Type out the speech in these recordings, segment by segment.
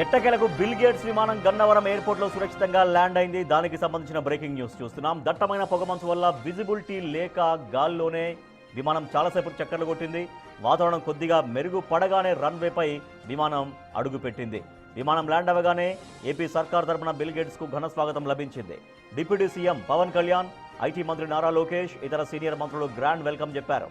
ఎట్టకేలకు bill gates విమానం గన్నవరం ఎయిర్పోర్ట్లో సురక్షితంగా ల్యాండ్ అయింది. దానికి సంబంధించిన బ్రేకింగ్ న్యూస్ చూస్తున్నాం. దట్టమైన పొగమంచు వల్ల విజిబిలిటీ లేక గాల్లోనే విమానం చాలాసేపు చక్కర్లు కొట్టింది. వాతావరణం కొద్దిగా మెరుగుపడగానే రన్వేపై విమానం అడుగుపెట్టింది. విమానం ల్యాండ్ అవ్వగానే ఏపీ సర్కార్ తరపున బిల్ గేట్స్కు ఘన స్వాగతం లభించింది. Deputy CM Pawan Kalyan, IT మంత్రి నారా లోకేష్, ఇతర సీనియర్ మంత్రులు గ్రాండ్ వెల్కమ్ చెప్పారు.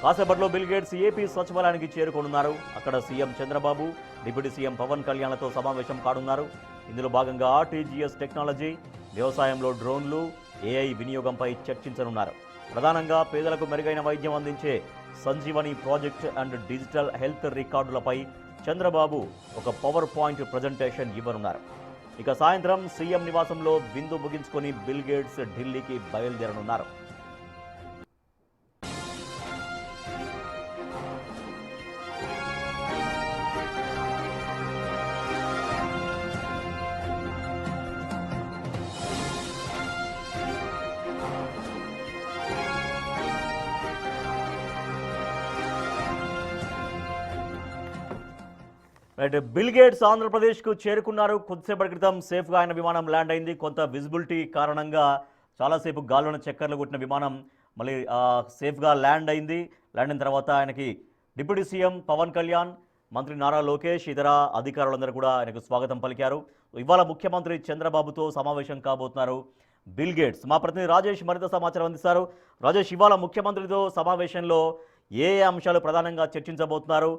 కాసేపట్లో బిల్ గేట్స్ ఏపీ సచివాలయానికి చేరుకోనున్నారు. అక్కడ CM Chandrababu, deputy CM Pawan కళ్యాణ్లతో సమావేశం కానున్నారు. ఇందులో భాగంగా ఆర్టీజీఎస్ టెక్నాలజీ, వ్యవసాయంలో డ్రోన్లు, ఏఐ వినియోగంపై చర్చించనున్నారు. ప్రధానంగా పేదలకు మెరుగైన వైద్యం అందించే Sanjeevani project and digital health రికార్డులపై చంద్రబాబు ఒక పవర్ పాయింట్ ప్రజెంటేషన్ ఇవ్వనున్నారు. ఇక సాయంత్రం సీఎం నివాసంలో విందు ముగించుకొని బిల్ గేట్స్ ఢిల్లీకి బయలుదేరనున్నారు. బిల్ గేట్స్ ఆంధ్రప్రదేశ్కు చేరుకున్నారు. కొద్దిసేపటి క్రితం సేఫ్గా ఆయన విమానం ల్యాండ్ అయింది. కొంత విజిబిలిటీ కారణంగా చాలాసేపు గాల్లోనే చక్కర్లు కొట్టిన విమానం మళ్ళీ సేఫ్గా ల్యాండ్ అయింది. ల్యాండ్ అయిన తర్వాత ఆయనకి డిప్యూటీ సీఎం పవన్ కళ్యాణ్, మంత్రి నారా లోకేష్, ఇతర అధికారులందరూ కూడా ఆయనకు స్వాగతం పలికారు. ఇవాళ ముఖ్యమంత్రి చంద్రబాబుతో సమావేశం కాబోతున్నారు బిల్ గేట్స్. మా ప్రతినిధి రాజేష్ మరింత సమాచారం అందిస్తారు. రాజేష్, ఇవాళ ముఖ్యమంత్రితో సమావేశంలో ఏ అంశాలు ప్రధానంగా చర్చించబోతున్నారు?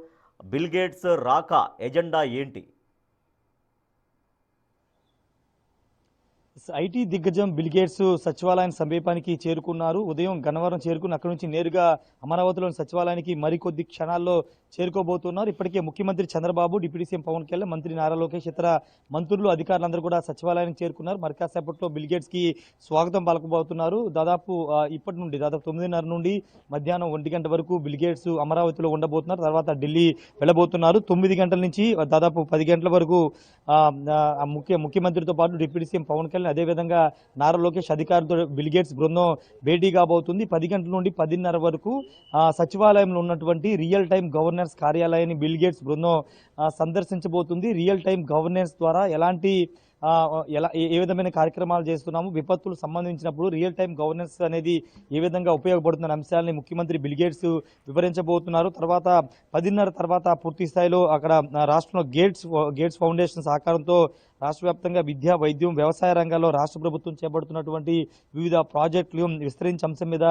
బిల్ గేట్స్ రాక ఎజెండా ఏంటి? ఐటీ దిగ్గజం బిల్ గేట్స్ సచివాలయం సమీపానికి చేరుకున్నారు. ఉదయం గన్నవరం చేరుకుని అక్కడి నుంచి నేరుగా అమరావతిలోని సచివాలయానికి మరికొద్ది క్షణాల్లో చేరుకోబోతున్నారు. ఇప్పటికే ముఖ్యమంత్రి చంద్రబాబు, డిప్యూటీ సీఎం పవన్ కళ్యాణ్, మంత్రి నారా లోకేష్, ఇతర మంత్రులు, అధికారులందరూ కూడా సచివాలయానికి చేరుకున్నారు. మరి కాసేపట్లో బిల్ గేట్స్ కి స్వాగతం పలకబోతున్నారు. ఇప్పటి నుండి దాదాపు 9:30 నుండి మధ్యాహ్నం 1 గంట వరకు బిల్ గేట్స్ అమరావతిలో ఉండబోతున్నారు. తర్వాత ఢిల్లీ వెళ్ళబోతున్నారు. 9 గంటల నుంచి దాదాపు 10 గంటల వరకు ముఖ్యమంత్రితో పాటు డిప్యూటీ సీఎం పవన్ కళ్యాణ్, అదేవిధంగా నారా లోకేష్ అధికారులతో బిల్ గేట్స్ బృందం భేటీ కాబోతుంది. 10 గంటల నుండి 10:30 వరకు సచివాలయంలో ఉన్నటువంటి రియల్ టైం గవర్నెన్స్ కార్యాలయాన్ని బిల్ గేట్స్ బృందం సందర్శించబోతుంది. రియల్ టైం గవర్నెన్స్ ద్వారా ఏ విధమైన కార్యక్రమాలు చేస్తున్నాము, విపత్తులు సంబంధించినప్పుడు రియల్ టైం గవర్నెన్స్ అనేది ఏ విధంగా ఉపయోగపడుతున్న అంశాలని ముఖ్యమంత్రి బిల్ గేట్స్ వివరించబోతున్నారు. తర్వాత 10:30 తర్వాత పూర్తి స్థాయిలో అక్కడ రాష్ట్రంలో గేట్స్ ఫౌండేషన్ సహకారంతో రాష్ట్ర వ్యాప్తంగా విద్య, వైద్యం, వ్యవసాయ రంగాల్లో రాష్ట్ర ప్రభుత్వం చేపడుతున్నటువంటి వివిధ ప్రాజెక్టులు విస్తరించే అంశం మీద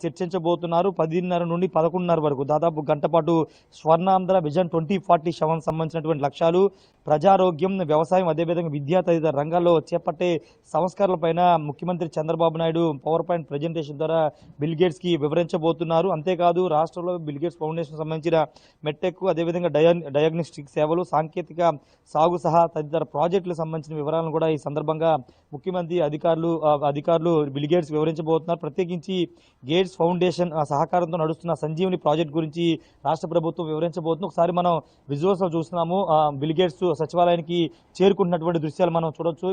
చర్చించబోతున్నారు. 10:30 నుండి 11:30 వరకు దాదాపు గంట పాటు స్వర్ణాంధ్ర విజన్ 2047 సంబంధించినటువంటి లక్ష్యాలు, ప్రజారోగ్యం, వ్యవసాయం, అదేవిధంగా విద్యా తదితర రంగాల్లో చేపట్టే సంస్కరణలపైన ముఖ్యమంత్రి Chandrababu Naidu power point presentation ద్వారా బిల్ గేట్స్ కి వివరించబోతున్నారు. అంతేకాదు రాష్ట్రంలో బిల్ గేట్స్ ఫౌండేషన్ సంబంధించిన మెట్టెక్, అదేవిధంగా డయాగ్నోస్టిక్ సేవలు, సాంకేతిక సాగు సహా తదితర ప్రాజెక్టులకు సంబంధించిన వివరాలను కూడా ఈ సందర్భంగా ముఖ్యమంత్రి అధికారులు బిల్ గేట్స్ వివరించబోతున్నారు. ప్రత్యేకించి గేట్స్ ఫౌండేషన్ సహకారంతో నడుస్తున్న సంజీవని ప్రాజెక్ట్ గురించి రాష్ట్ర ప్రభుత్వం వివరించబోతుంది. ఒకసారి మనం విజువల్స్ లో చూస్తున్నాము. బిల్ గేట్స్ సచివాలయానికి చేరుకుంటున్నటువంటి దృశ్యాలు మనం చూడొచ్చు.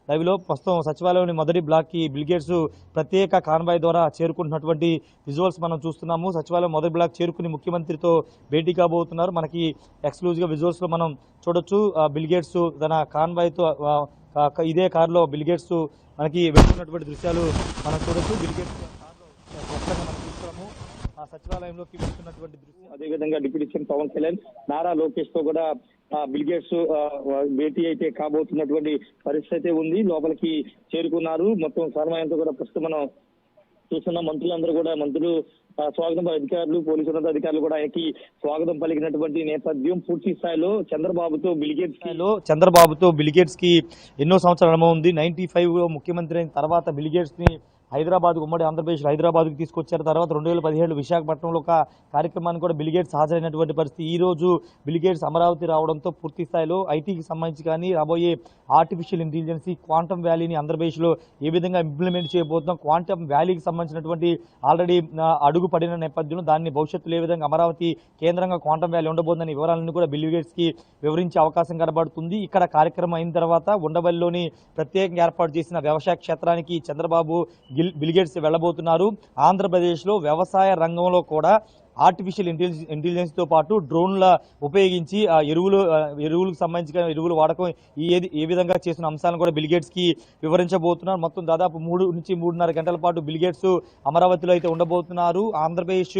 లైవ్ లో ప్రస్తుతం సచివాలయంలోని మొదటి బ్లాక్ కి బిల్ గేట్స్ ప్రత్యేక కాన్వాయ్ ద్వారా చేరుకుంటున్నటువంటి విజువల్స్ మనం చూస్తున్నాము. సచివాలయం మొదటి బ్లాక్ చేరుకుని ముఖ్యమంత్రితో భేటీ కాబోతున్నారు. మనకి ఎక్స్క్లూజివ్ గా విజువల్స్ లో మనం చూడొచ్చు. బిల్ గేట్స్ తన కాన్వాయ్ తో ఇదే కారులో బిల్ గేట్స్ మనకి వెళ్తున్నటువంటి దృశ్యాలు మనం చూడొచ్చు. బిల్ గేట్స్ మనం చూస్తున్నాము సచివాలయంలోకి వెళ్తున్నటువంటి దృశ్యం. అదేవిధంగా డిప్యూటీ సీఎం పవన్ కళ్యాణ్, నారా లోకేష్ తో కూడా బిల్ గేట్స్ భేటీ అయితే కాబోతున్నటువంటి పరిస్థితి ఉంది. లోపలికి చేరుకున్నారు. మొత్తం సమయంతో కూడా ప్రస్తుతం మనం చూస్తున్న మంత్రులు స్వాగతం, అధికారులు, పోలీసు ఉన్నత అధికారులు కూడా ఆయనకి స్వాగతం పలికినటువంటి నేపథ్యం. పూర్తి స్థాయిలో చంద్రబాబుతో బిల్ గేట్స్ కి ఎన్నో సంవత్సరాల అనుభవం ఉంది. 95 ముఖ్యమంత్రి అయిన తర్వాత బిల్ గేట్స్ ని హైదరాబాద్ ఉమ్మడి ఆంధ్రప్రదేశ్ హైదరాబాద్కు తీసుకొచ్చారు. తర్వాత 2017 విశాఖపట్నంలో ఒక కార్యక్రమానికి కూడా బిల్ గేట్స్ హాజరైనటువంటి పరిస్థితి. ఈ రోజు బిల్ గేట్స్ అమరావతి రావడంతో పూర్తి స్థాయిలో ఐటీకి సంబంధించి కానీ రాబోయే ఆర్టిఫిషియల్ ఇంటెలిజెన్స్ క్వాంటమ్ వ్యాలీని ఆంధ్రప్రదేశ్లో ఏ విధంగా ఇంప్లిమెంట్ చేయబోతున్నాం, క్వాంటమ్ వ్యాలీకి సంబంధించినటువంటి ఆల్రెడీ అడుగు పడిన నేపథ్యంలో దాన్ని భవిష్యత్తులో ఏ విధంగా అమరావతి కేంద్రంగా క్వాంటమ్ వ్యాలీ ఉండబోతుందని వివరాలను కూడా బిల్ గేట్స్కి వివరించే అవకాశం కనబడుతుంది. ఇక్కడ కార్యక్రమం అయిన తర్వాత ఉండవల్లిలోని ప్రత్యేకంగా ఏర్పాటు చేసిన వ్యవసాయ క్షేత్రానికి చంద్రబాబు బిల్ గేట్స్ వెళ్ళబోతున్నారు. ఆంధ్రప్రదేశ్లో వ్యవసాయ రంగంలో కూడా ఆర్టిఫిషియల్ ఇంటెలిజెన్స్తో పాటు డ్రోన్ల ఉపయోగించి ఆ ఎరువులకు సంబంధించిన ఎరువుల వాడకం ఏ విధంగా చేసిన అంశాలను కూడా బిల్ గేట్స్కి వివరించబోతున్నారు. మొత్తం దాదాపు 3 నుంచి 3.5 గంటల పాటు బిల్ గేట్స్ అమరావతిలో అయితే ఉండబోతున్నారు. ఆంధ్రప్రదేశ్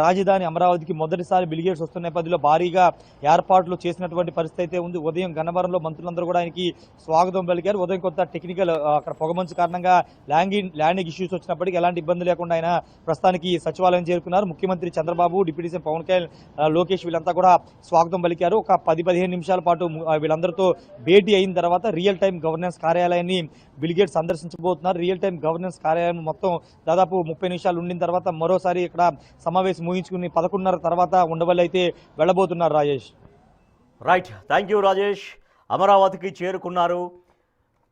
రాజధాని అమరావతికి మొదటిసారి బిల్ గేట్స్ వస్తున్న నేపథ్యంలో భారీగా ఏర్పాట్లు చేసినటువంటి పరిస్థితి అయితే ఉంది. ఉదయం గన్నవరంలో మంత్రులందరూ కూడా ఆయనకి స్వాగతం పలికారు. ఉదయం కొంత టెక్నికల్ అక్కడ పొగమంచు కారణంగా ల్యాండింగ్ ఇష్యూస్ వచ్చినప్పటికీ ఎలాంటి ఇబ్బంది లేకుండా ఆయన ప్రస్తుతానికి సచివాలయం చేరుకున్నారు. ముఖ్యమంత్రి చంద్రబాబు, డిప్యూటీ సీఎం పవన్ కళ్యాణ్, లోకేష్ వీళ్ళంతా కూడా స్వాగతం పలికారు. ఒక 10-15 నిమిషాల పాటు వీళ్ళందరితో భేటీ అయిన తర్వాత రియల్ టైం గవర్నెన్స్ కార్యాలయాన్ని బిల్ గేట్స్ సందర్శించబోతున్నారు. రియల్ టైం గవర్నెన్స్ కార్యాలయం మొత్తం దాదాపు 30 నిమిషాలు ఉండిన తర్వాత మరోసారి ఇక్కడ సమావేశం ముగించుకుని 11:30 తర్వాత ఉండవల్లి అయితే వెళ్ళబోతున్నారు. Rajesh. Right, thank you Rajesh. అమరావతికి చేరుకున్నారు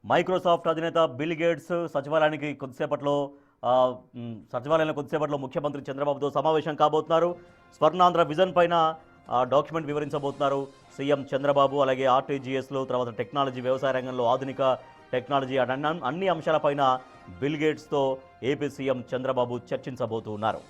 మైక్రోసాఫ్ట్ అధినేత బిల్ గేట్స్. సచివాలయంలో కొద్దిసేపట్లో ముఖ్యమంత్రి చంద్రబాబుతో సమావేశం కాబోతున్నారు. స్వర్ణాంధ్ర విజన్ పైన డాక్యుమెంట్ వివరించబోతున్నారు సీఎం చంద్రబాబు. అలాగే ఆర్టీజీఎస్లో తర్వాత టెక్నాలజీ, వ్యవసాయ రంగంలో ఆధునిక టెక్నాలజీ అన్ని అంశాలపైన బిల్ గేట్స్తో ఏపీ సీఎం చంద్రబాబు చర్చించబోతున్నారు.